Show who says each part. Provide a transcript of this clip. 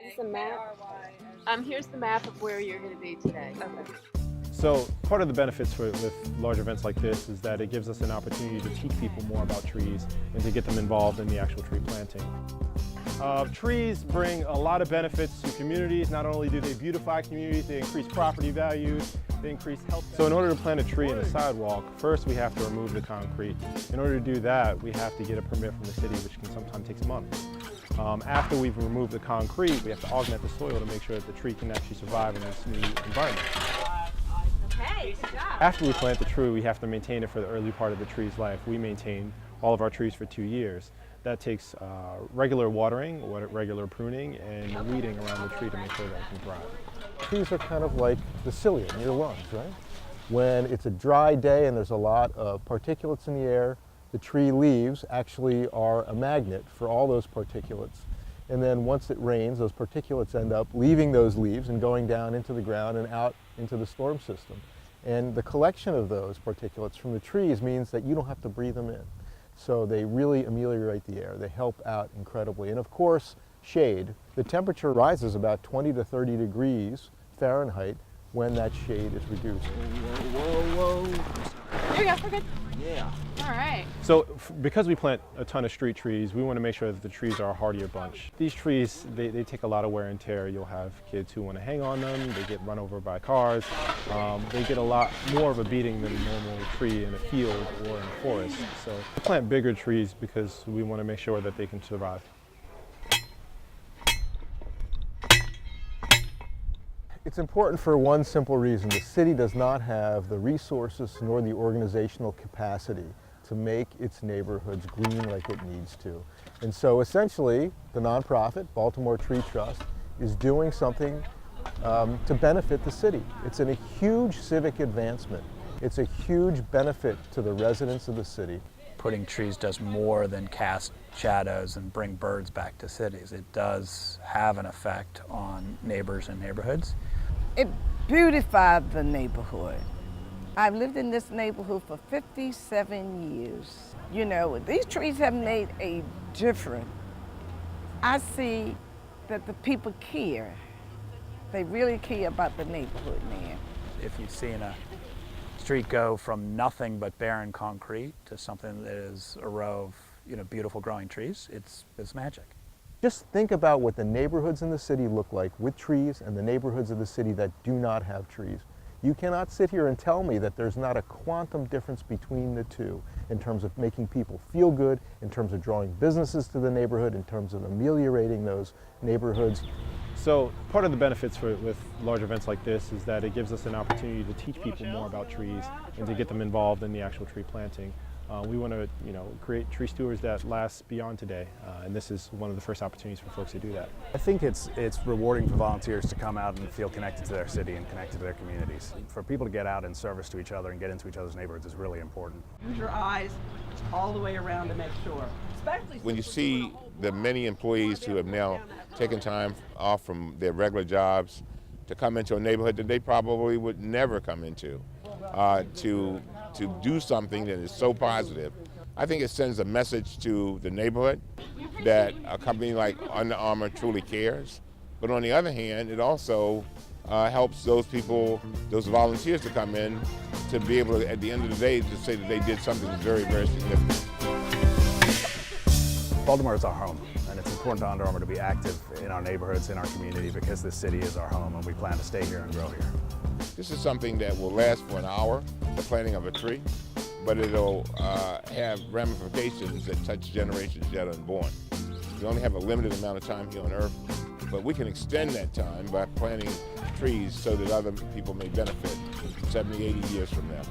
Speaker 1: is a map. Here's the map of where you're going to be today. Okay.
Speaker 2: So part of the benefits with large events like this is that it gives us an opportunity to teach people more about trees and to get them involved in the actual tree planting. Trees bring a lot of benefits to communities. Not only do they beautify communities, they increase property values, they increase health. So in order to plant a tree in a sidewalk, first we have to remove the concrete. In order to do that, we have to get a permit from the city, which can sometimes take months. After we've removed the concrete, we have to augment the soil to make sure that the tree can actually survive in this new environment.
Speaker 1: Okay, good job.
Speaker 2: After we plant the tree, we have to maintain it for the early part of the tree's life. We maintain all of our trees for 2 years. That takes regular watering, regular pruning, and weeding around the tree to make sure that it can thrive.
Speaker 3: Trees are kind of like the cilia in your lungs, right? When it's a dry day and there's a lot of particulates in the air, the tree leaves actually are a magnet for all those particulates. And then once it rains, those particulates end up leaving those leaves and going down into the ground and out into the storm system. And the collection of those particulates from the trees means that you don't have to breathe them in. So they really ameliorate the air. They help out incredibly. And of course, shade. The temperature rises about 20 to 30 degrees Fahrenheit when that shade is reduced.
Speaker 1: Whoa. There we go, we're good.
Speaker 4: Yeah.
Speaker 1: All right.
Speaker 2: So because we plant a ton of street trees, we want to make sure that the trees are a hardier bunch. These trees, they take a lot of wear and tear. You'll have kids who want to hang on them, they get run over by cars. They get a lot more of a beating than a normal tree in a field or in a forest. So we plant bigger trees because we want to make sure that they can survive.
Speaker 3: It's important for one simple reason. The city does not have the resources nor the organizational capacity to make its neighborhoods green like it needs to. And so essentially, the nonprofit, Baltimore Tree Trust, is doing something to benefit the city. It's a huge civic advancement. It's a huge benefit to the residents of the city.
Speaker 4: Putting trees does more than cast shadows and bring birds back to cities. It does have an effect on neighbors and neighborhoods.
Speaker 5: It beautified the neighborhood. I've lived in this neighborhood for 57 years. You know, these trees have made a difference. I see that the people care. They really care about the neighborhood now.
Speaker 4: If you've seen a street go from nothing but barren concrete to something that is a row of beautiful growing trees, it's magic.
Speaker 3: Just think about what the neighborhoods in the city look like with trees and the neighborhoods of the city that do not have trees. You cannot sit here and tell me that there's not a quantum difference between the two in terms of making people feel good, in terms of drawing businesses to the neighborhood, in terms of ameliorating those neighborhoods.
Speaker 2: So part of the benefits with large events like this is that it gives us an opportunity to teach people more about trees and to get them involved in the actual tree planting. We want to, create tree stewards that last beyond today, and this is one of the first opportunities for folks to do that.
Speaker 6: I think it's rewarding for volunteers to come out and feel connected to their city and connected to their communities. For people to get out in service to each other and get into each other's neighborhoods is really important.
Speaker 7: Use your eyes all the way around to make sure. Especially
Speaker 8: when you see the many employees who have now taken time off from their regular jobs to come into a neighborhood that they probably would never come into, to do something that is so positive. I think it sends a message to the neighborhood that a company like Under Armour truly cares. But on the other hand, it also helps those people, those volunteers to come in to be able to, at the end of the day, to say that they did something very, very significant.
Speaker 6: Baltimore is our home, and it's important to Under Armour to be active in our neighborhoods, in our community, because this city is our home and we plan to stay here and grow here.
Speaker 8: This is something that will last for an hour, the planting of a tree, but it'll have ramifications that touch generations yet unborn. We only have a limited amount of time here on Earth, but we can extend that time by planting trees so that other people may benefit 70, 80 years from now.